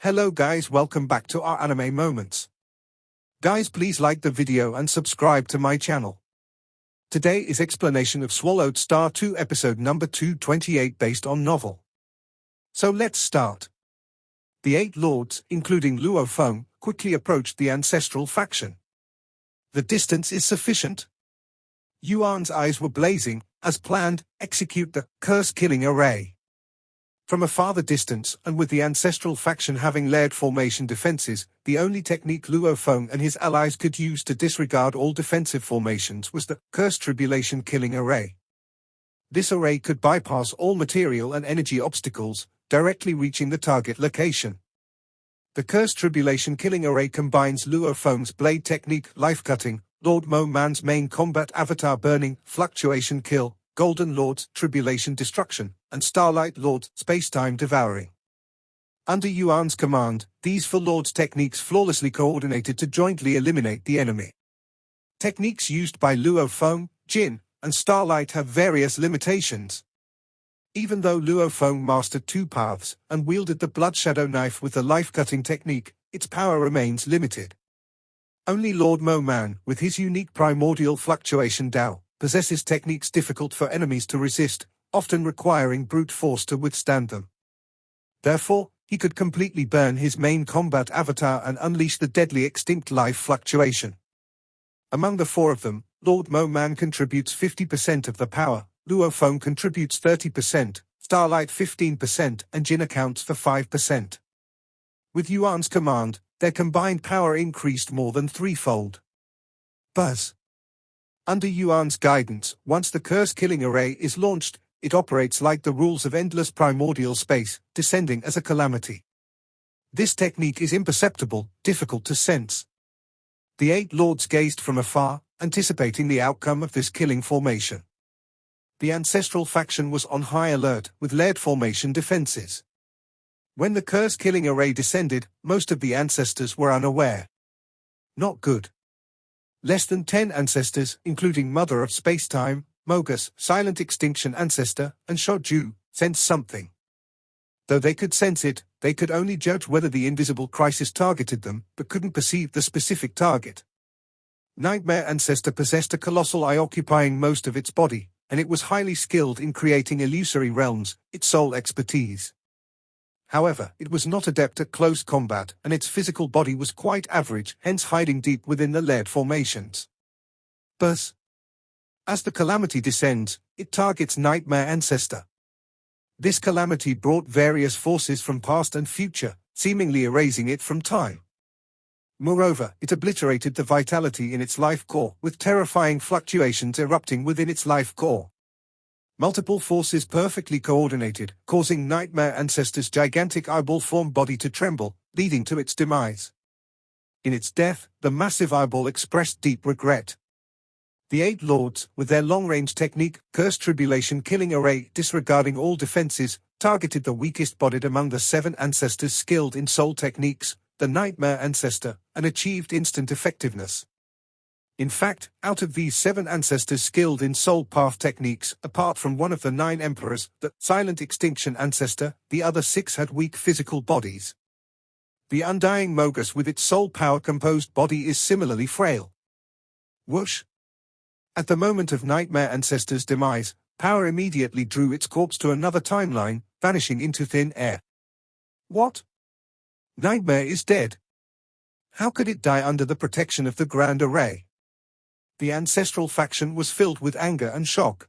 Hello guys, welcome back to our anime moments. Guys, please like the video and subscribe to my channel. Today is explanation of Swallowed Star 2 episode number 228 based on novel. So let's start. The 8 lords, including Luo Feng, quickly approached the ancestral faction. The distance is sufficient. Yuan's eyes were blazing. As planned, execute the curse-killing array. From a farther distance, and with the ancestral faction having layered formation defenses, the only technique Luo Feng and his allies could use to disregard all defensive formations was the Curse Tribulation Killing Array. This array could bypass all material and energy obstacles, directly reaching the target location. The Curse Tribulation Killing Array combines Luo Feng's blade technique Life Cutting, Lord Mo Man's main combat avatar Burning, Fluctuation Kill, Golden Lord's Tribulation Destruction, and Starlight Lord's Space-Time Devouring. Under Yuan's command, these 4 lords' techniques flawlessly coordinated to jointly eliminate the enemy. Techniques used by Luo Feng, Jin, and Starlight have various limitations. Even though Luo Feng mastered 2 paths and wielded the Blood Shadow Knife with the life-cutting technique, its power remains limited. Only Lord Mo Man, with his unique primordial fluctuation Dao, possesses techniques difficult for enemies to resist, often requiring brute force to withstand them. Therefore, he could completely burn his main combat avatar and unleash the deadly extinct life fluctuation. Among the 4 of them, Lord Mo Man contributes 50% of the power, Luo Feng contributes 30%, Starlight 15%, and Jin accounts for 5%. With Yuan's command, their combined power increased more than 3-fold. Buzz. Under Yuan's guidance, once the curse-killing array is launched, it operates like the rules of endless primordial space, descending as a calamity. This technique is imperceptible, difficult to sense. The 8 lords gazed from afar, anticipating the outcome of this killing formation. The ancestral faction was on high alert, with layered formation defenses. When the curse-killing array descended, most of the ancestors were unaware. Not good. Less than 10 ancestors, including Mother of Space-Time, Mogus, Silent Extinction Ancestor, and Shoju, sensed something. Though they could sense it, they could only judge whether the invisible crisis targeted them, but couldn't perceive the specific target. Nightmare Ancestor possessed a colossal eye occupying most of its body, and it was highly skilled in creating illusory realms, its sole expertise. However, it was not adept at close combat, and its physical body was quite average, hence hiding deep within the layered formations. Buzz. As the calamity descends, it targets Nightmare Ancestor. This calamity brought various forces from past and future, seemingly erasing it from time. Moreover, it obliterated the vitality in its life core, with terrifying fluctuations erupting within its life core. Multiple forces perfectly coordinated, causing Nightmare Ancestor's gigantic eyeball-formed body to tremble, leading to its demise. In its death, the massive eyeball expressed deep regret. The 8 lords, with their long-range technique, Curse Tribulation Killing Array, disregarding all defenses, targeted the weakest bodied among the 7 ancestors skilled in soul techniques, the Nightmare Ancestor, and achieved instant effectiveness. In fact, out of these 7 ancestors skilled in soul path techniques, apart from one of the 9 emperors, the Silent Extinction Ancestor, the other 6 had weak physical bodies. The undying Mogus with its soul power composed body is similarly frail. Whoosh! At the moment of Nightmare Ancestor's demise, power immediately drew its corpse to another timeline, vanishing into thin air. What? Nightmare is dead. How could it die under the protection of the Grand Array? The ancestral faction was filled with anger and shock.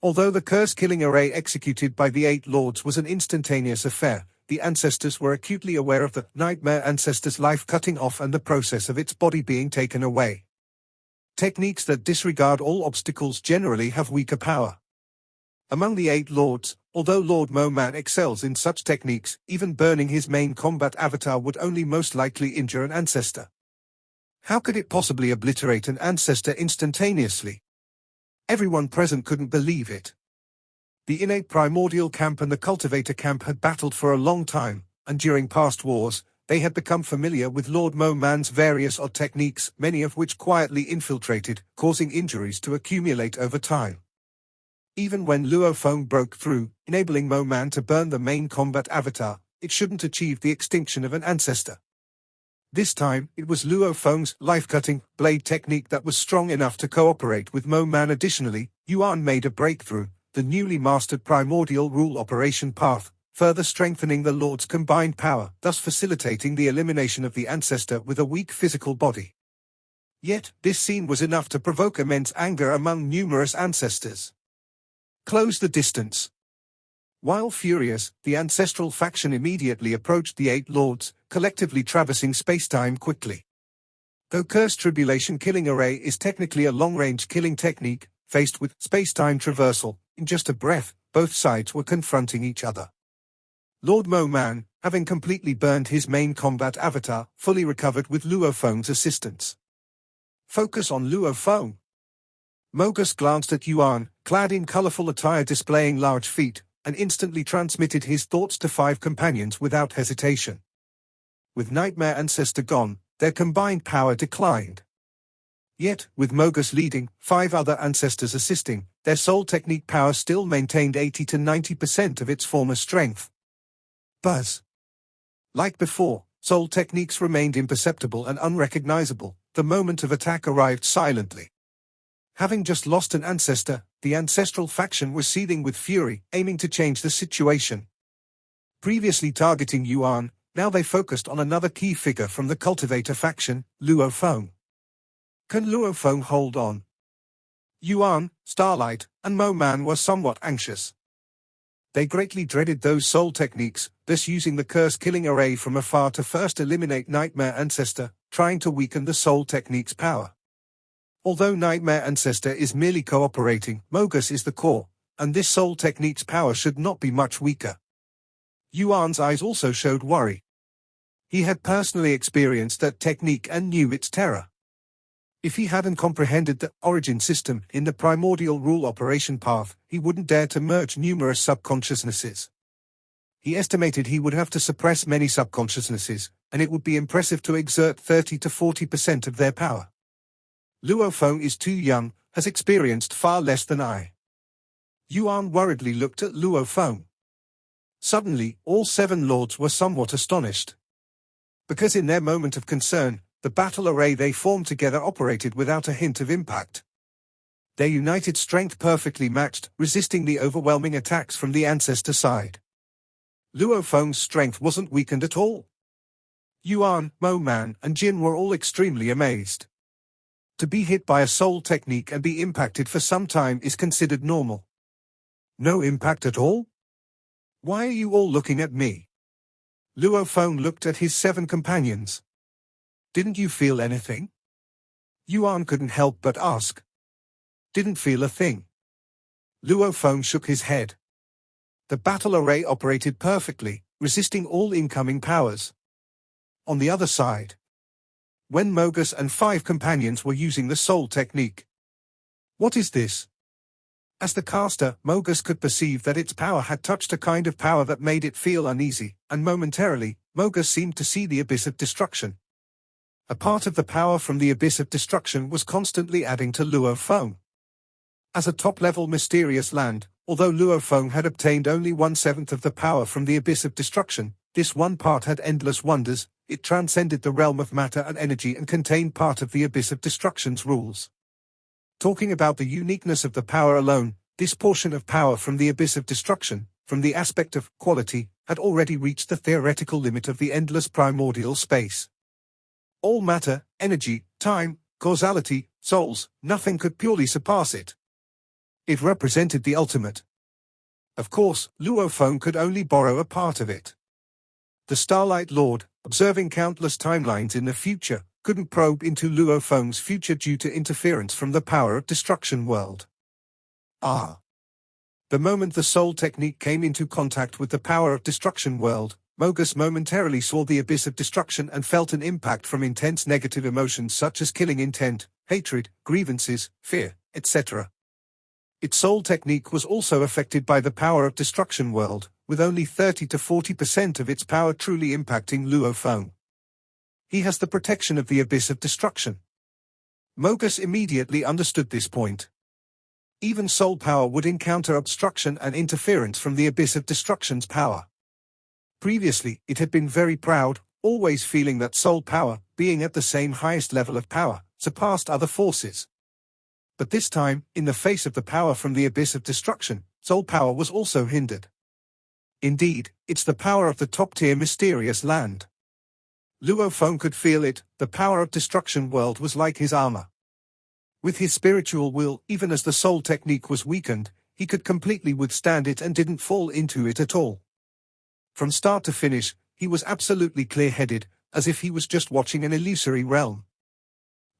Although the curse-killing array executed by the 8 lords was an instantaneous affair, the ancestors were acutely aware of the Nightmare Ancestor's life cutting off and the process of its body being taken away. Techniques that disregard all obstacles generally have weaker power. Among the 8 lords, although Lord Mo Man excels in such techniques, even burning his main combat avatar would only most likely injure an ancestor. How could it possibly obliterate an ancestor instantaneously? Everyone present couldn't believe it. The innate primordial camp and the cultivator camp had battled for a long time, and during past wars, they had become familiar with Lord Mo Man's various odd techniques, many of which quietly infiltrated, causing injuries to accumulate over time. Even when Luo Feng broke through, enabling Mo Man to burn the main combat avatar, it shouldn't achieve the extinction of an ancestor. This time, it was Luo Feng's life-cutting blade technique that was strong enough to cooperate with Mo Man. Additionally, Yuan made a breakthrough, the newly mastered primordial rule operation path, further strengthening the Lord's combined power, thus facilitating the elimination of the ancestor with a weak physical body. Yet, this scene was enough to provoke immense anger among numerous ancestors. Close the distance. While furious, the ancestral faction immediately approached the 8 lords, collectively traversing spacetime quickly. Though Curse Tribulation Killing Array is technically a long-range killing technique, faced with spacetime traversal, in just a breath, both sides were confronting each other. Lord Mo Man, having completely burned his main combat avatar, fully recovered with Luo Feng's assistance. Focus on Luo Feng. Mogus glanced at Yuan, clad in colorful attire displaying large feet, and instantly transmitted his thoughts to 5 companions without hesitation. With Nightmare Ancestor gone, their combined power declined. Yet, with Mogus leading, 5 other ancestors assisting, their soul technique power still maintained 80 to 90% of its former strength. Buzz. Like before, soul techniques remained imperceptible and unrecognizable. The moment of attack arrived silently. Having just lost an ancestor, the ancestral faction was seething with fury, aiming to change the situation. Previously targeting Yuan, now they focused on another key figure from the cultivator faction, Luo Feng. Can Luo Feng hold on? Yuan, Starlight, and Mo Man were somewhat anxious. They greatly dreaded those soul techniques, thus using the curse killing array from afar to first eliminate Nightmare Ancestor, trying to weaken the soul technique's power. Although Nightmare Ancestor is merely cooperating, Mogus is the core, and this soul technique's power should not be much weaker. Yuan's eyes also showed worry. He had personally experienced that technique and knew its terror. If he hadn't comprehended the origin system in the primordial rule operation path, he wouldn't dare to merge numerous subconsciousnesses. He estimated he would have to suppress many subconsciousnesses, and it would be impressive to exert 30 to 40% of their power. Luo Feng is too young, has experienced far less than I. Yuan worriedly looked at Luo Feng. Suddenly, all 7 lords were somewhat astonished. Because in their moment of concern, the battle array they formed together operated without a hint of impact. Their united strength perfectly matched, resisting the overwhelming attacks from the ancestor side. Luo Feng's strength wasn't weakened at all. Yuan, Mo Man, and Jin were all extremely amazed. To be hit by a soul technique and be impacted for some time is considered normal. No impact at all? Why are you all looking at me? Luo Feng looked at his 7 companions. Didn't you feel anything? Yuan couldn't help but ask. Didn't feel a thing. Luo Feng shook his head. The battle array operated perfectly, resisting all incoming powers. On the other side, when Mogus and 5 companions were using the soul technique. What is this? As the caster, Mogus could perceive that its power had touched a kind of power that made it feel uneasy, and momentarily, Mogus seemed to see the abyss of destruction. A part of the power from the abyss of destruction was constantly adding to Luo Feng. As a top-level mysterious land, although Luo Feng had obtained only 1/7 of the power from the abyss of destruction, this one part had endless wonders. It transcended the realm of matter and energy and contained part of the abyss of destruction's rules. Talking about the uniqueness of the power alone, this portion of power from the abyss of destruction, from the aspect of quality, had already reached the theoretical limit of the endless primordial space. All matter, energy, time, causality, souls, nothing could purely surpass it. It represented the ultimate. Of course, Luo Feng could only borrow a part of it. The Starlight Lord, observing countless timelines in the future, couldn't probe into Luo Feng's future due to interference from the power of destruction world. The moment the soul technique came into contact with the power of destruction world, Mogus momentarily saw the abyss of destruction and felt an impact from intense negative emotions such as killing intent, hatred, grievances, fear, etc. Its soul technique was also affected by the power of destruction world, with only 30 to 40% of its power truly impacting Luo Feng. He has the protection of the abyss of destruction. Mogus immediately understood this point. Even soul power would encounter obstruction and interference from the abyss of destruction's power. Previously, it had been very proud, always feeling that soul power, being at the same highest level of power, surpassed other forces. But this time, in the face of the power from the abyss of destruction, soul power was also hindered. Indeed, it's the power of the top-tier mysterious land. Luo Feng could feel it, the power of destruction world was like his armor. With his spiritual will, even as the soul technique was weakened, he could completely withstand it and didn't fall into it at all. From start to finish, he was absolutely clear-headed, as if he was just watching an illusory realm.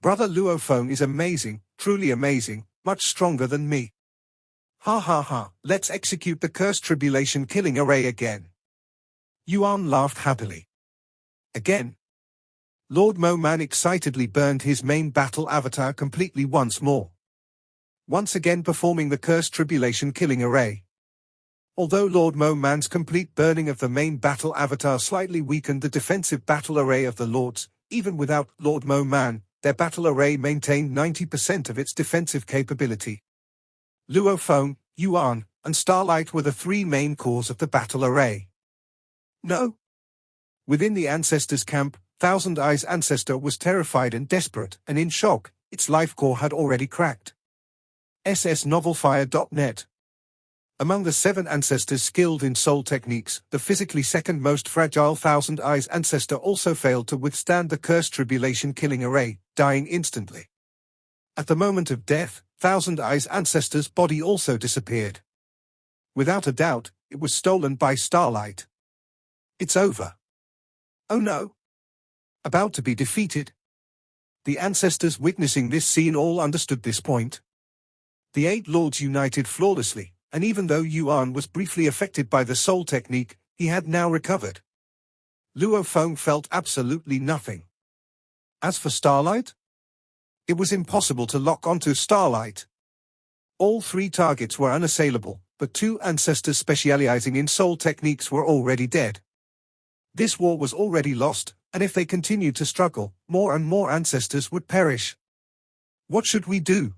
Brother Luo Feng is amazing, truly amazing, much stronger than me. Ha ha ha, let's execute the cursed tribulation killing array again. Yuan laughed happily. Again. Lord Mo Man excitedly burned his main battle avatar completely once more. Once again performing the cursed tribulation killing array. Although Lord Mo Man's complete burning of the main battle avatar slightly weakened the defensive battle array of the Lords, even without Lord Mo Man, their battle array maintained 90% of its defensive capability. Luo Feng, Yuan, and Starlight were the three main cores of the battle array. No. Within the Ancestors' camp, Thousand Eyes Ancestor was terrified and desperate, and in shock, its life core had already cracked. ssnovelfire.net. Among the 7 ancestors skilled in soul techniques, the physically second most fragile Thousand Eyes Ancestor also failed to withstand the cursed tribulation killing array, dying instantly. At the moment of death, Thousand Eyes Ancestor's body also disappeared. Without a doubt, it was stolen by Starlight. It's over. Oh no. About to be defeated. The ancestors witnessing this scene all understood this point. The 8 lords united flawlessly, and even though Yuan was briefly affected by the soul technique, he had now recovered. Luo Feng felt absolutely nothing. As for Starlight? It was impossible to lock onto Starlight. All 3 targets were unassailable, but 2 ancestors specializing in soul techniques were already dead. This war was already lost, and if they continued to struggle, more and more ancestors would perish. What should we do?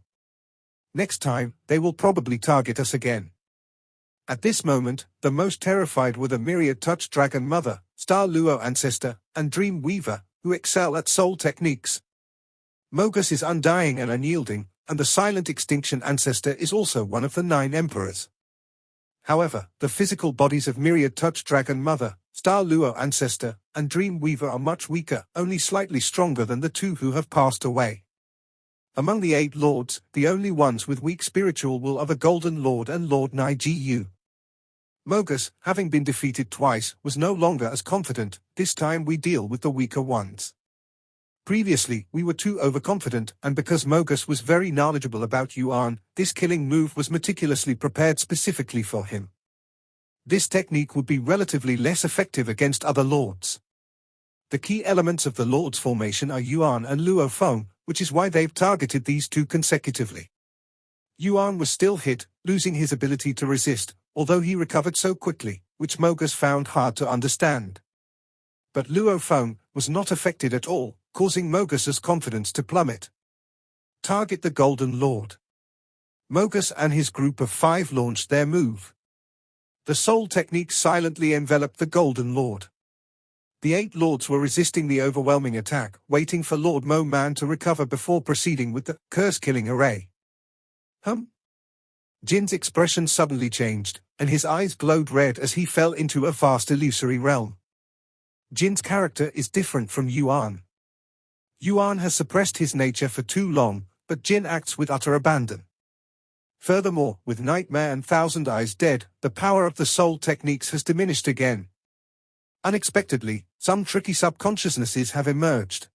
Next time, they will probably target us again. At this moment, the most terrified were the Myriad Touch Dragon Mother, Star Luo Ancestor, and Dream Weaver, who excel at soul techniques. Mogus is undying and unyielding, and the Silent Extinction Ancestor is also one of the 9 Emperors. However, the physical bodies of Myriad Touch Dragon Mother, Star Luo Ancestor, and Dream Weaver are much weaker, only slightly stronger than the 2 who have passed away. Among the 8 lords, the only ones with weak spiritual will are the Golden Lord and Lord Nigu. Mogus, having been defeated twice, was no longer as confident. This time we deal with the weaker ones. Previously, we were too overconfident, and because Mogus was very knowledgeable about Yuan, this killing move was meticulously prepared specifically for him. This technique would be relatively less effective against other lords. The key elements of the lord's formation are Yuan and Luo Feng, which is why they've targeted these 2 consecutively. Yuan was still hit, losing his ability to resist, although he recovered so quickly, which Mogus found hard to understand. But Luo Feng was not affected at all, causing Mogus's confidence to plummet. Target the Golden Lord. Mogus and his group of 5 launched their move. The soul technique silently enveloped the Golden Lord. The 8 lords were resisting the overwhelming attack, waiting for Lord Mo Man to recover before proceeding with the curse-killing array. Jin's expression suddenly changed, and his eyes glowed red as he fell into a vast illusory realm. Jin's character is different from Yuan. Yuan has suppressed his nature for too long, but Jin acts with utter abandon. Furthermore, with Nightmare and Thousand Eyes dead, the power of the soul techniques has diminished again. Unexpectedly, some tricky subconsciousnesses have emerged.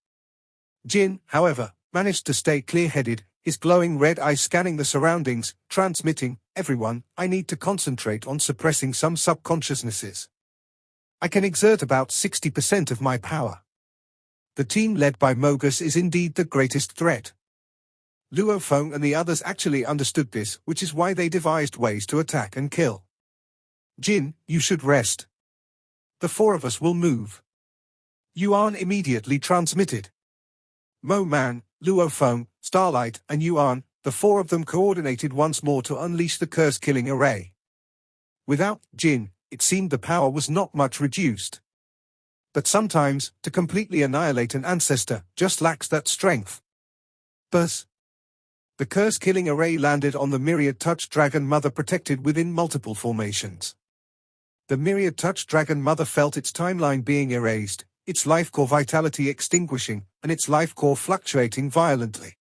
Jin, however, managed to stay clear-headed, his glowing red eyes scanning the surroundings, transmitting, "Everyone, I need to concentrate on suppressing some subconsciousnesses. I can exert about 60% of my power." The team led by Mogus is indeed the greatest threat. Luo Feng and the others actually understood this, which is why they devised ways to attack and kill. "Jin, you should rest. The 4 of us will move." Yuan immediately transmitted. Mo Man, Luo Feng, Starlight, and Yuan, the 4 of them coordinated once more to unleash the curse-killing array. Without Jin, it seemed the power was not much reduced. But sometimes, to completely annihilate an ancestor just lacks that strength. Thus, the curse-killing array landed on the Myriad Touch Dragon Mother protected within multiple formations. The Myriad Touch Dragon Mother felt its timeline being erased, its life core vitality extinguishing, and its life core fluctuating violently.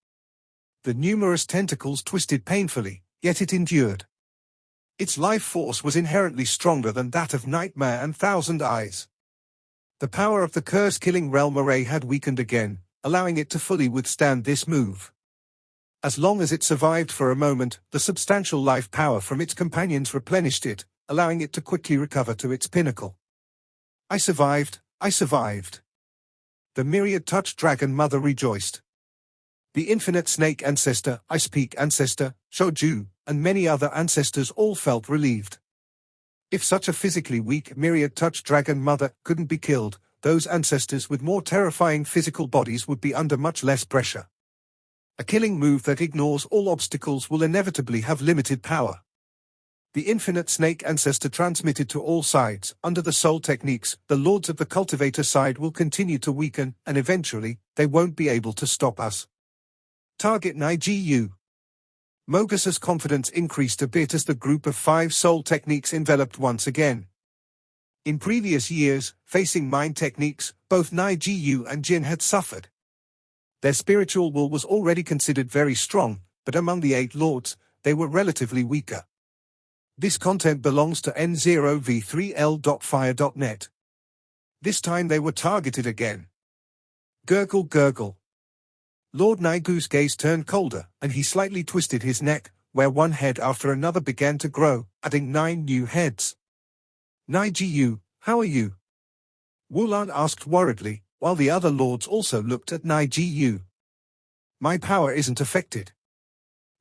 The numerous tentacles twisted painfully, yet it endured. Its life force was inherently stronger than that of Nightmare and Thousand Eyes. The power of the curse-killing realm array had weakened again, allowing it to fully withstand this move. As long as it survived for a moment, the substantial life power from its companions replenished it, allowing it to quickly recover to its pinnacle. I survived. The Myriad Touch Dragon Mother rejoiced. The Infinite Snake Ancestor, Ice Peak Ancestor, Shoju, and many other ancestors all felt relieved. If such a physically weak Myriad Touch Dragon Mother couldn't be killed, those ancestors with more terrifying physical bodies would be under much less pressure. A killing move that ignores all obstacles will inevitably have limited power. The Infinite Snake Ancestor transmitted to all sides. Under the soul techniques, the Lords of the Cultivator side will continue to weaken, and eventually, they won't be able to stop us. Target Nigu. Mogus's confidence increased a bit as the group of 5 soul techniques enveloped once again. In previous years, facing mind techniques, both Nigu and Jin had suffered. Their spiritual will was already considered very strong, but among the 8 lords, they were relatively weaker. This content belongs to N0v3l.fire.net. This time they were targeted again. Gurgle gurgle. Lord Nigu's gaze turned colder, and he slightly twisted his neck, where one head after another began to grow, adding 9 new heads. Nigu, how are you? Wulan asked worriedly, while the other lords also looked at Nigu. My power isn't affected.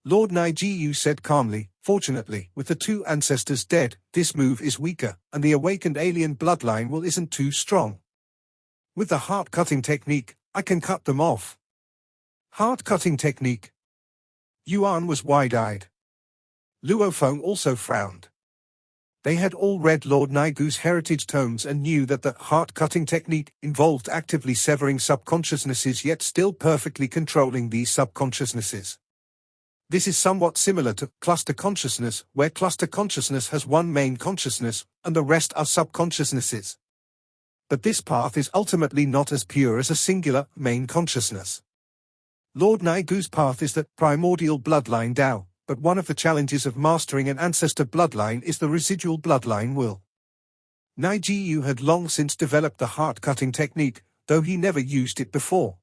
Lord Nigu said calmly, fortunately, with the 2 ancestors dead, this move is weaker, and the awakened alien bloodline will isn't too strong. With the heart-cutting technique, I can cut them off. Heart-cutting technique? Yuan was wide-eyed. Luofeng also frowned. They had all read Lord Nigu's heritage tomes and knew that the heart-cutting technique involved actively severing subconsciousnesses yet still perfectly controlling these subconsciousnesses. This is somewhat similar to cluster consciousness, where cluster consciousness has one main consciousness, and the rest are subconsciousnesses. But this path is ultimately not as pure as a singular main consciousness. Lord Nigu's path is the primordial bloodline Tao. But one of the challenges of mastering an ancestor bloodline is the residual bloodline will. Nigu had long since developed the heart-cutting technique, though he never used it before.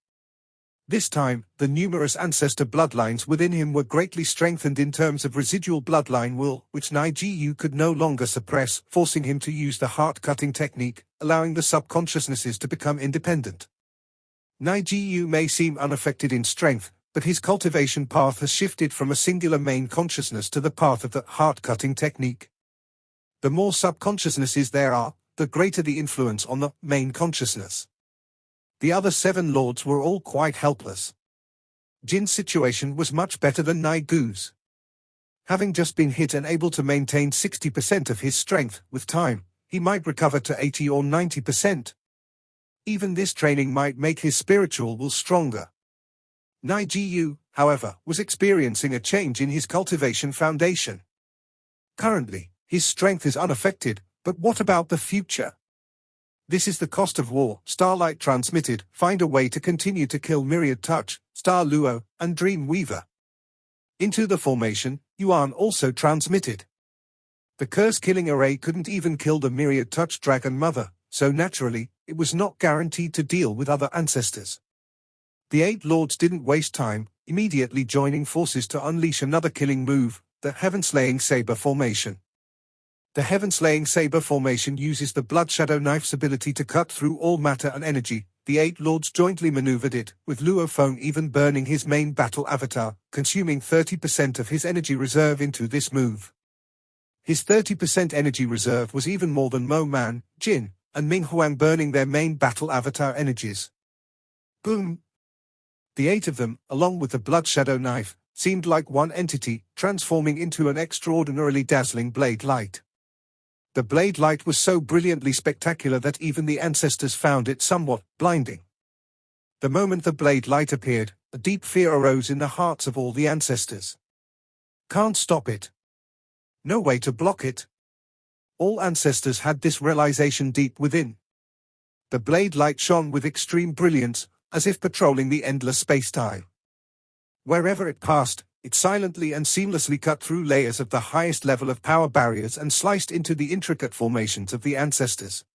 This time, the numerous ancestor bloodlines within him were greatly strengthened in terms of residual bloodline will, which Nigu could no longer suppress, forcing him to use the heart-cutting technique, allowing the subconsciousnesses to become independent. Nigu may seem unaffected in strength, but his cultivation path has shifted from a singular main consciousness to the path of the heart-cutting technique. The more subconsciousnesses there are, the greater the influence on the main consciousness. The other 7 lords were all quite helpless. Jin's situation was much better than Nigu's. Having just been hit and able to maintain 60% of his strength, with time, he might recover to 80 or 90%. Even this training might make his spiritual will stronger. Nigu, however, was experiencing a change in his cultivation foundation. Currently, his strength is unaffected, but what about the future? This is the cost of war. Starlight transmitted, find a way to continue to kill Myriad Touch, Star Luo, and Dream Weaver. Into the formation, Yuan also transmitted. The curse-killing array couldn't even kill the Myriad Touch Dragon Mother, so naturally, it was not guaranteed to deal with other ancestors. The 8 lords didn't waste time, immediately joining forces to unleash another killing move, the Heaven-Slaying Saber formation. The Heaven-Slaying Saber formation uses the Blood Shadow Knife's ability to cut through all matter and energy. The 8 lords jointly maneuvered it, with Luofeng even burning his main battle avatar, consuming 30% of his energy reserve into this move. His 30% energy reserve was even more than Mo Man, Jin, and Ming Huang burning their main battle avatar energies. Boom! The 8 of them, along with the Blood Shadow Knife, seemed like one entity, transforming into an extraordinarily dazzling blade light. The blade light was so brilliantly spectacular that even the ancestors found it somewhat blinding. The moment the blade light appeared, a deep fear arose in the hearts of all the ancestors. Can't stop it. No way to block it. All ancestors had this realization deep within. The blade light shone with extreme brilliance, as if patrolling the endless space-time. Wherever it passed, it silently and seamlessly cut through layers of the highest level of power barriers and sliced into the intricate formations of the ancestors.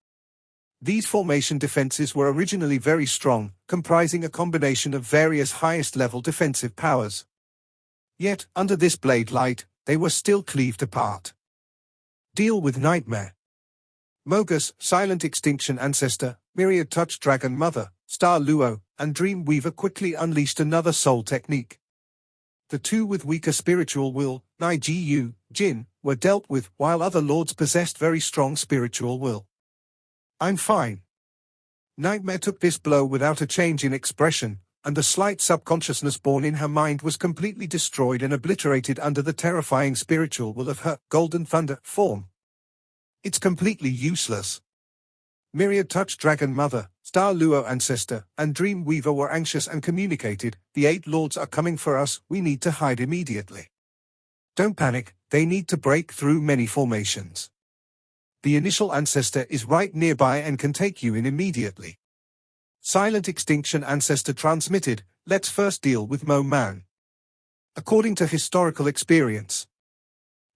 These formation defenses were originally very strong, comprising a combination of various highest-level defensive powers. Yet, under this blade light, they were still cleaved apart. Deal with Nightmare. Mogus, Silent Extinction Ancestor, Myriad Touch Dragon Mother, Star Luo, and Dream Weaver quickly unleashed another soul technique. The two with weaker spiritual will, Nigu, Jin, were dealt with, while other lords possessed very strong spiritual will. I'm fine. Nightmare took this blow without a change in expression, and the slight subconsciousness born in her mind was completely destroyed and obliterated under the terrifying spiritual will of her Golden Thunder form. It's completely useless. Myriad Touch Dragon Mother, Star Luo Ancestor, and Dream Weaver were anxious and communicated, "The 8 lords are coming for us, we need to hide immediately." Don't panic, they need to break through many formations. The initial ancestor is right nearby and can take you in immediately. Silent Extinction Ancestor transmitted, "Let's first deal with Mo Man." According to historical experience,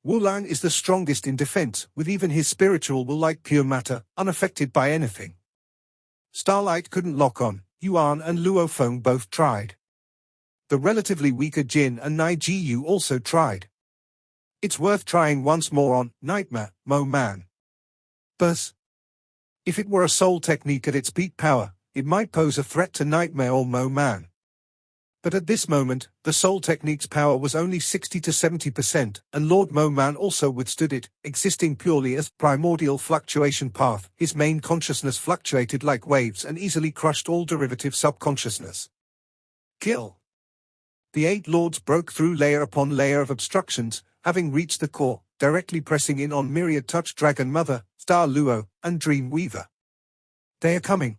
Wulang is the strongest in defense, with even his spiritual will like pure matter, unaffected by anything. Starlight couldn't lock on, Yuan and Luo Feng both tried. The relatively weaker Jin and Nigu also tried. It's worth trying once more on Nightmare, Mo Man. But if it were a soul technique at its peak power, it might pose a threat to Nightmare or Mo Man. But at this moment, the soul technique's power was only 60 to 70%, and Lord Mo Man also withstood it, existing purely as primordial fluctuation path. His main consciousness fluctuated like waves and easily crushed all derivative subconsciousness. Kill. The 8 lords broke through layer upon layer of obstructions, having reached the core, directly pressing in on Myriad Touch Dragon Mother, Star Luo, and Dream Weaver. They are coming.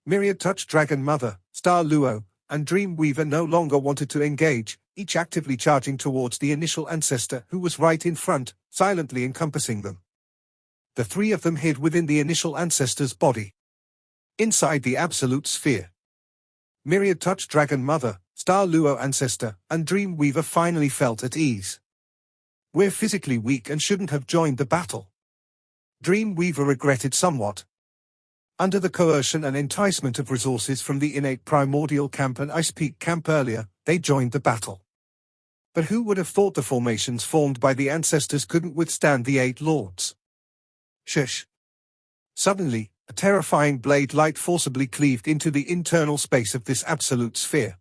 Myriad Touch Dragon Mother, Star Luo, and Dream Weaver no longer wanted to engage, each actively charging towards the initial ancestor who was right in front, silently encompassing them. The 3 of them hid within the initial ancestor's body. Inside the absolute sphere, Myriad Touch Dragon Mother, Star Luo Ancestor, and Dream Weaver finally felt at ease. We're physically weak and shouldn't have joined the battle. Dream Weaver regretted somewhat. Under the coercion and enticement of resources from the innate primordial camp and Ice Peak camp earlier, they joined the battle. But who would have thought the formations formed by the ancestors couldn't withstand the 8 lords? Shush. Suddenly, a terrifying blade light forcibly cleaved into the internal space of this absolute sphere.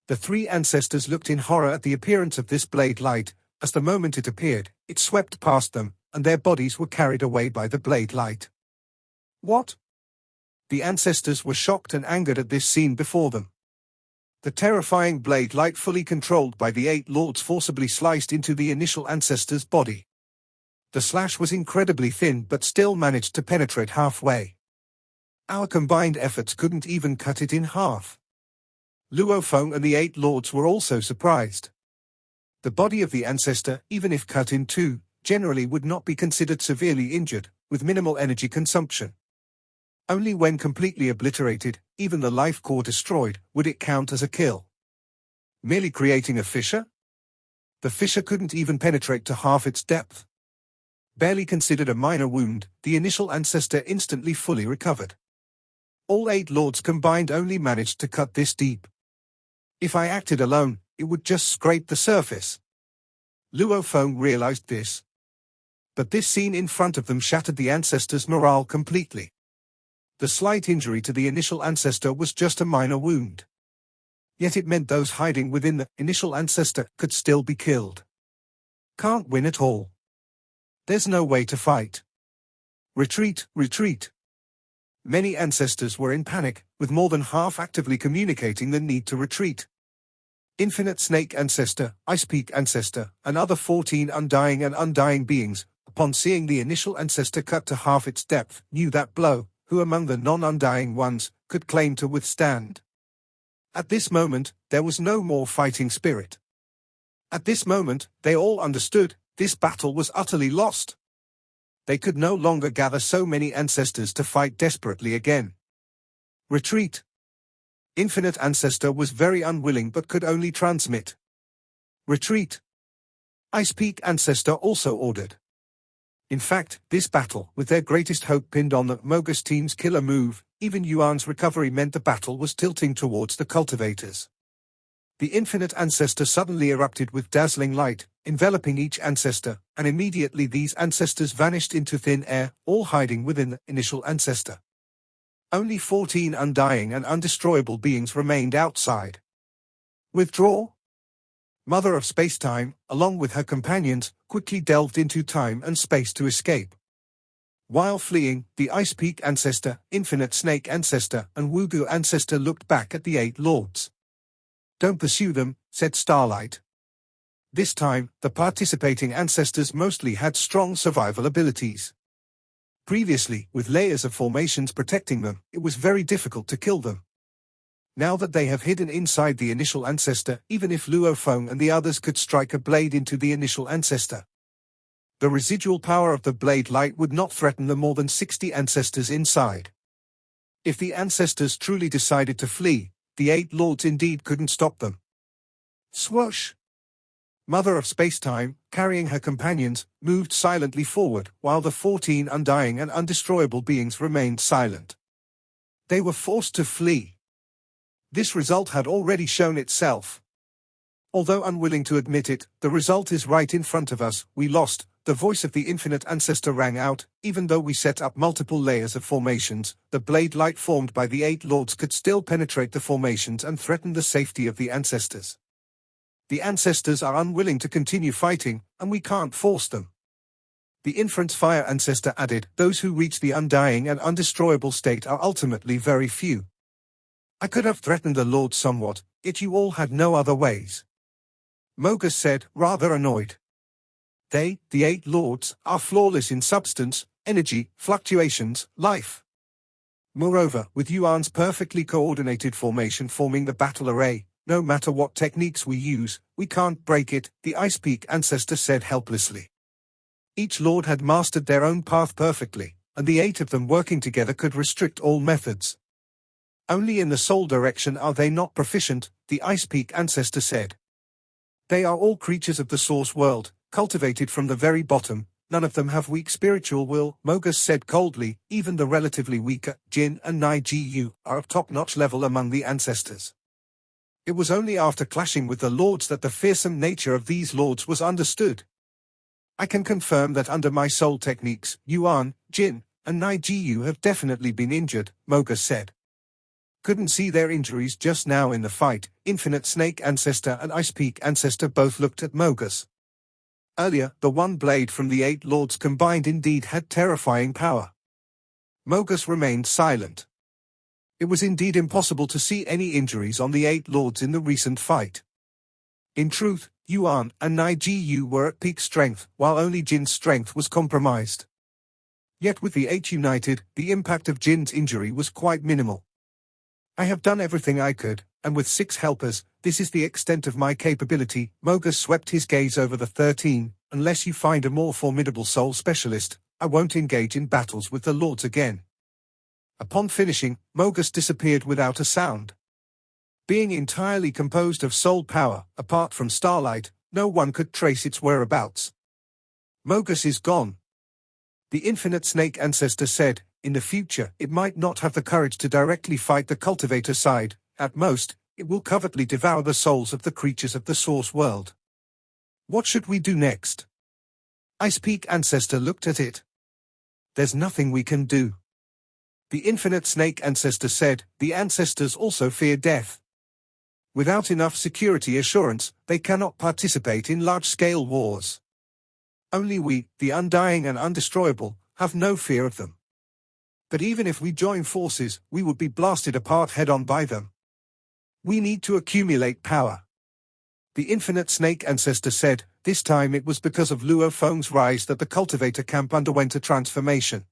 The 3 ancestors looked in horror at the appearance of this blade light. As the moment it appeared, it swept past them, and their bodies were carried away by the blade light. What? The ancestors were shocked and angered at this scene before them. The terrifying blade light, fully controlled by the 8 lords, forcibly sliced into the initial ancestor's body. The slash was incredibly thin but still managed to penetrate halfway. Our combined efforts couldn't even cut it in half. Luo Feng and the 8 lords were also surprised. The body of the ancestor, even if cut in 2, generally would not be considered severely injured, with minimal energy consumption. Only when completely obliterated, even the life core destroyed, would it count as a kill. Merely creating a fissure? The fissure couldn't even penetrate to half its depth. Barely considered a minor wound, the initial ancestor instantly fully recovered. All 8 lords combined only managed to cut this deep. If I acted alone, it would just scrape the surface. Luo Feng realized this. But this scene in front of them shattered the ancestor's morale completely. The slight injury to the initial ancestor was just a minor wound. Yet it meant those hiding within the initial ancestor could still be killed. Can't win at all. There's no way to fight. Retreat, retreat. Many ancestors were in panic, with more than half actively communicating the need to retreat. Infinite Snake Ancestor, Ice Peak Ancestor, and other 14 undying and undying beings, upon seeing the initial ancestor cut to half its depth, knew that blow, who among the non-undying ones could claim to withstand. At this moment, there was no more fighting spirit. At this moment, they all understood, this battle was utterly lost. They could no longer gather so many ancestors to fight desperately again. Retreat. Infinite Ancestor was very unwilling but could only transmit. Retreat. Ice Peak Ancestor also ordered. In fact, this battle, with their greatest hope pinned on the Mogus team's killer move, even Yuan's recovery meant the battle was tilting towards the cultivators. The Infinite Ancestor suddenly erupted with dazzling light, enveloping each ancestor, and immediately these ancestors vanished into thin air, all hiding within the initial ancestor. Only 14 undying and undestroyable beings remained outside. Withdraw? Mother of Spacetime, along with her companions, quickly delved into time and space to escape. While fleeing, the Ice Peak Ancestor, Infinite Snake Ancestor, and Wugu Ancestor looked back at the 8 Lords. "Don't pursue them," said Starlight. This time, the participating ancestors mostly had strong survival abilities. Previously, with layers of formations protecting them, it was very difficult to kill them. Now that they have hidden inside the initial ancestor, even if Luo Feng and the others could strike a blade into the initial ancestor, the residual power of the blade light would not threaten the more than 60 ancestors inside. If the ancestors truly decided to flee, the 8 Lords indeed couldn't stop them. Swoosh! Mother of Spacetime, carrying her companions, moved silently forward, while the 14 undying and undestroyable beings remained silent. They were forced to flee. This result had already shown itself. Although unwilling to admit it, the result is right in front of us. We lost. The voice of the Infinite Ancestor rang out. Even though we set up multiple layers of formations, the blade light formed by the 8 Lords could still penetrate the formations and threaten the safety of the ancestors. The ancestors are unwilling to continue fighting, and we can't force them. The Inference Fire Ancestor added, those who reach the undying and undestroyable state are ultimately very few. I could have threatened the Lords somewhat, yet you all had no other ways. Mogus said, rather annoyed. They, the 8 Lords, are flawless in substance, energy, fluctuations, life. Moreover, with Yuan's perfectly coordinated formation forming the battle array, no matter what techniques we use, we can't break it, the Ice Peak Ancestor said helplessly. Each Lord had mastered their own path perfectly, and the 8 of them working together could restrict all methods. Only in the soul direction are they not proficient, the Ice Peak Ancestor said. They are all creatures of the source world, cultivated from the very bottom. None of them have weak spiritual will, Mogus said coldly. Even the relatively weaker, Jin and Nigu, are of top-notch level among the ancestors. It was only after clashing with the Lords that the fearsome nature of these Lords was understood. I can confirm that under my soul techniques, Yuan, Jin, and Nigu have definitely been injured, Mogus said. Couldn't see their injuries just now in the fight. Infinite Snake Ancestor and Ice Peak Ancestor both looked at Mogus. Earlier, the one blade from the 8 Lords combined indeed had terrifying power. Mogus remained silent. It was indeed impossible to see any injuries on the 8 Lords in the recent fight. In truth, Yuan and Nigu were at peak strength, while only Jin's strength was compromised. Yet with the 8 united, the impact of Jin's injury was quite minimal. I have done everything I could, and with 6 helpers, this is the extent of my capability. Mogus swept his gaze over the 13. Unless you find a more formidable soul specialist, I won't engage in battles with the Lords again. Upon finishing, Mogus disappeared without a sound. Being entirely composed of soul power, apart from Starlight, no one could trace its whereabouts. Mogus is gone. The Infinite Snake Ancestor said, in the future, it might not have the courage to directly fight the cultivator side. At most, it will covertly devour the souls of the creatures of the source world. What should we do next? Ice Peak Ancestor looked at it. There's nothing we can do. The Infinite Snake Ancestor said, the ancestors also fear death. Without enough security assurance, they cannot participate in large-scale wars. Only we, the undying and undestroyable, have no fear of them. But even if we join forces, we would be blasted apart head-on by them. We need to accumulate power. The Infinite Snake Ancestor said, This time it was because of Luo Feng's rise that the cultivator camp underwent a transformation.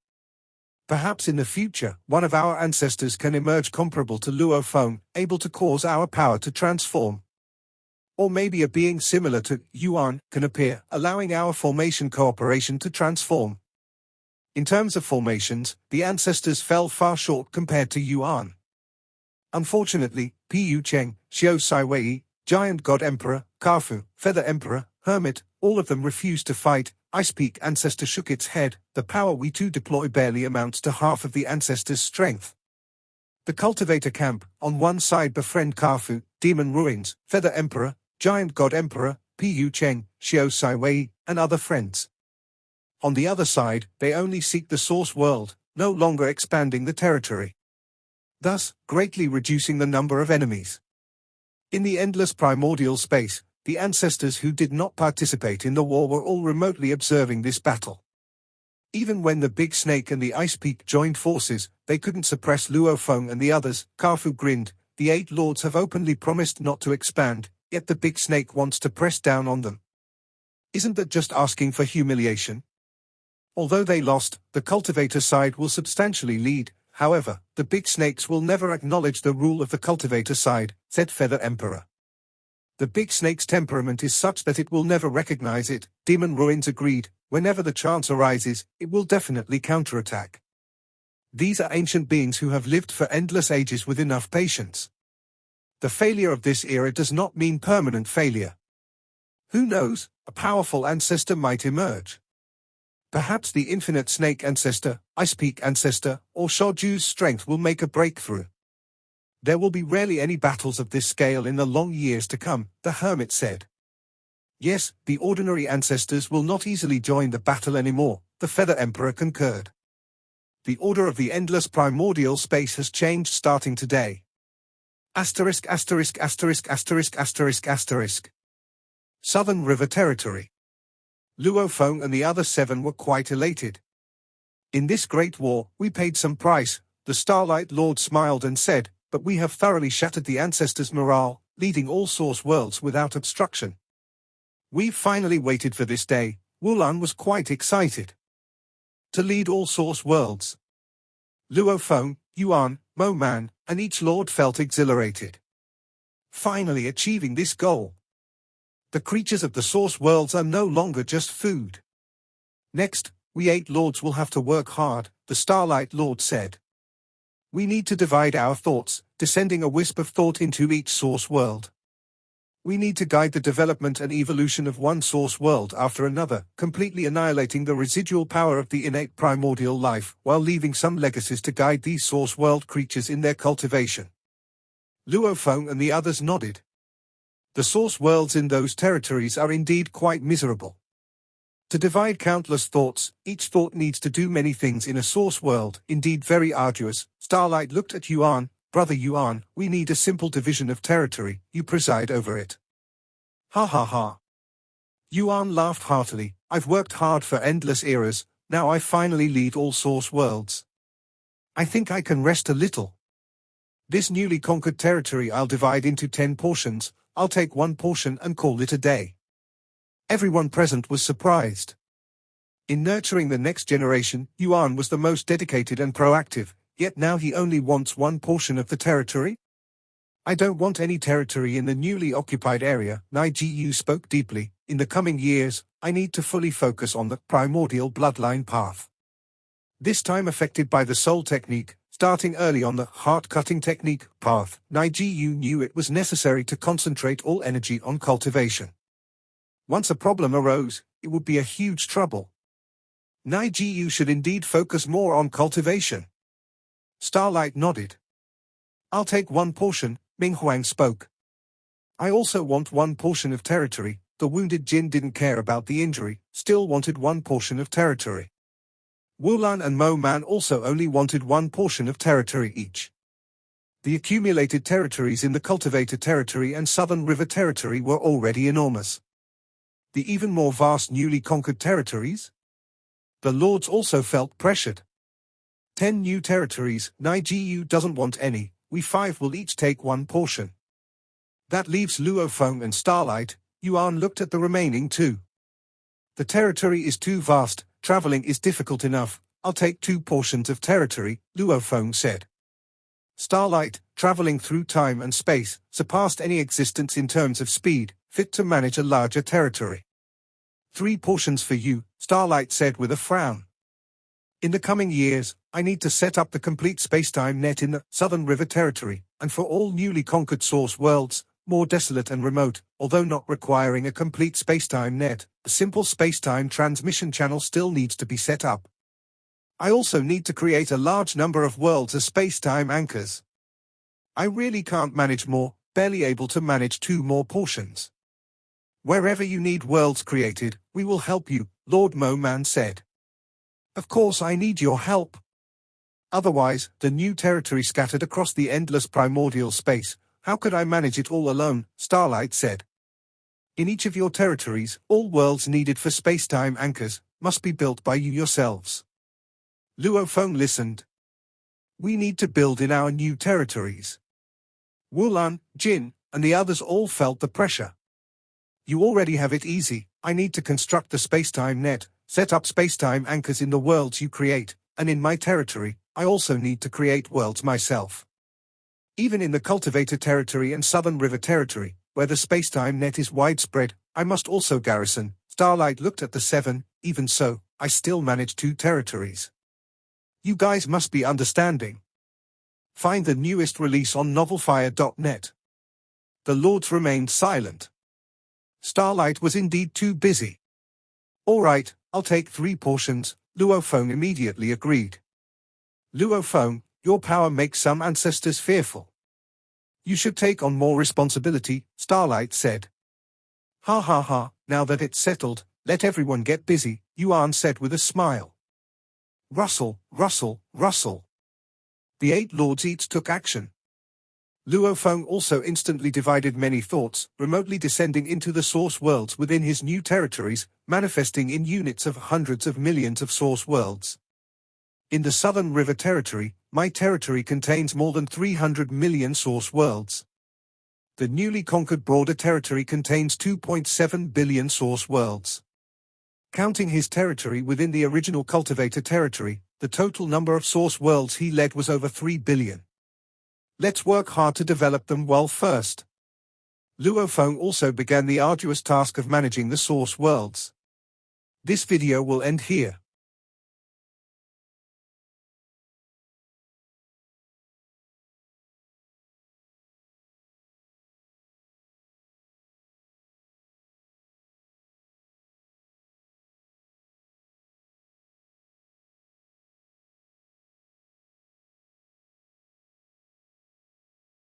Perhaps in the future, one of our ancestors can emerge comparable to Luo Feng, able to cause our power to transform. Or maybe a being similar to Yuan can appear, allowing our formation cooperation to transform. In terms of formations, the ancestors fell far short compared to Yuan. Unfortunately, Pu Cheng, Xiao Saiwei, Giant God Emperor, Kafu, Feather Emperor, Hermit, all of them refused to fight. Ice Peak Ancestor shook its head. The power we two deploy barely amounts to half of the ancestor's strength. The cultivator camp, on one side befriend Kafu, Demon Ruins, Feather Emperor, Giant God Emperor, Pu Cheng, Xiao Saiwei, and other friends. On the other side, they only seek the source world, no longer expanding the territory, thus greatly reducing the number of enemies. In the endless primordial space, the ancestors who did not participate in the war were all remotely observing this battle. Even when the Big Snake and the Ice Peak joined forces, they couldn't suppress Luo Feng and the others. Kafu grinned. The 8 lords have openly promised not to expand, yet the Big Snake wants to press down on them. Isn't that just asking for humiliation? Although they lost, the cultivator side will substantially lead. However, the Big Snakes will never acknowledge the rule of the cultivator side, said Feather Emperor. The Big Snake's temperament is such that it will never recognize it. Demon Ruins agreed. Whenever the chance arises, it will definitely counterattack. These are ancient beings who have lived for endless ages with enough patience. The failure of this era does not mean permanent failure. Who knows, a powerful ancestor might emerge. Perhaps the Infinite Snake Ancestor, Ice Peak Ancestor, or Shoju's strength will make a breakthrough. There will be rarely any battles of this scale in the long years to come, the Hermit said. Yes, the ordinary ancestors will not easily join the battle anymore, the Feather Emperor concurred. The order of the endless primordial space has changed starting today. Asterisk asterisk asterisk asterisk asterisk asterisk. Southern River Territory. Luo Feng and the other 7 were quite elated. In this great war, we paid some price, the Starlight Lord smiled and said, but we have thoroughly shattered the ancestors' morale, leading all source worlds without obstruction. We've finally waited for this day. Wulan was quite excited. To lead all source worlds. Luo Feng, Yuan, Mo Man, and each lord felt exhilarated. Finally achieving this goal. The creatures of the source worlds are no longer just food. Next, we 8 lords will have to work hard, the Starlight Lord said. We need to divide our thoughts, descending a wisp of thought into each source world. We need to guide the development and evolution of one source world after another, completely annihilating the residual power of the innate primordial life, while leaving some legacies to guide these source world creatures in their cultivation. Luo Feng and the others nodded. The source worlds in those territories are indeed quite miserable. To divide countless thoughts, each thought needs to do many things in a source world, indeed very arduous. Starlight looked at Yuan. Brother Yuan, we need a simple division of territory, you preside over it. Ha ha ha. Yuan laughed heartily. I've worked hard for endless eras, now I finally lead all source worlds. I think I can rest a little. This newly conquered territory I'll divide into 10 portions. I'll take 1 portion and call it a day. Everyone present was surprised. In nurturing the next generation, Yuan was the most dedicated and proactive, yet now he only wants 1 portion of the territory? I don't want any territory in the newly occupied area, Nigu spoke deeply. In the coming years, I need to fully focus on the primordial bloodline path. This time affected by the soul technique, starting early on the heart-cutting technique path, Nigu knew it was necessary to concentrate all energy on cultivation. Once a problem arose, it would be a huge trouble. Nigu should indeed focus more on cultivation. Starlight nodded. I'll take 1 portion, Ming Huang spoke. I also want 1 portion of territory. The wounded Jin didn't care about the injury, still wanted 1 portion of territory. Wulan and Mo Man also only wanted 1 portion of territory each. The accumulated territories in the cultivator territory and Southern River territory were already enormous. The even more vast newly conquered territories? The lords also felt pressured. 10 new territories, Nigu doesn't want any, we 5 will each take 1 portion. That leaves Luo Feng and Starlight. Yuan looked at the remaining two. The territory is too vast, traveling is difficult enough. I'll take 2 portions of territory, Luo Feng said. Starlight, traveling through time and space, surpassed any existence in terms of speed, fit to manage a larger territory. 3 portions for you, Starlight said with a frown. In the coming years, I need to set up the complete spacetime net in the Southern River Territory, and for all newly conquered source worlds, more desolate and remote, although not requiring a complete spacetime net, a simple spacetime transmission channel still needs to be set up. I also need to create a large number of worlds as spacetime anchors. I really can't manage more, barely able to manage 2 more portions. Wherever you need worlds created, we will help you, Lord Mo Man said. Of course I need your help. Otherwise, the new territory scattered across the endless primordial space, how could I manage it all alone, Starlight said. In each of your territories, all worlds needed for spacetime anchors must be built by you yourselves. Luo Feng listened. We need to build in our new territories. Wulan, Jin, and the others all felt the pressure. You already have it easy. I need to construct the spacetime net, set up spacetime anchors in the worlds you create, and in my territory, I also need to create worlds myself. Even in the Cultivator Territory and Southern River Territory, where the spacetime net is widespread, I must also garrison. Starlight looked at the 7, even so, I still manage 2 territories. You guys must be understanding. Find the newest release on novelfire.net. The lords remained silent. Starlight was indeed too busy. All right, I'll take 3 portions, Luo Feng immediately agreed. Luo Feng, your power makes some ancestors fearful. You should take on more responsibility, Starlight said. Ha ha ha, now that it's settled, let everyone get busy, Yuan said with a smile. Rustle, rustle, rustle. The 8 lords each took action. Luo Feng also instantly divided many thoughts, remotely descending into the source worlds within his new territories, manifesting in units of hundreds of millions of source worlds. In the Southern River Territory, my territory contains more than 300 million source worlds. The newly conquered broader territory contains 2.7 billion source worlds. Counting his territory within the original Cultivator Territory, the total number of source worlds he led was over 3 billion. Let's work hard to develop them well first. Luo Feng also began the arduous task of managing the source worlds. This video will end here.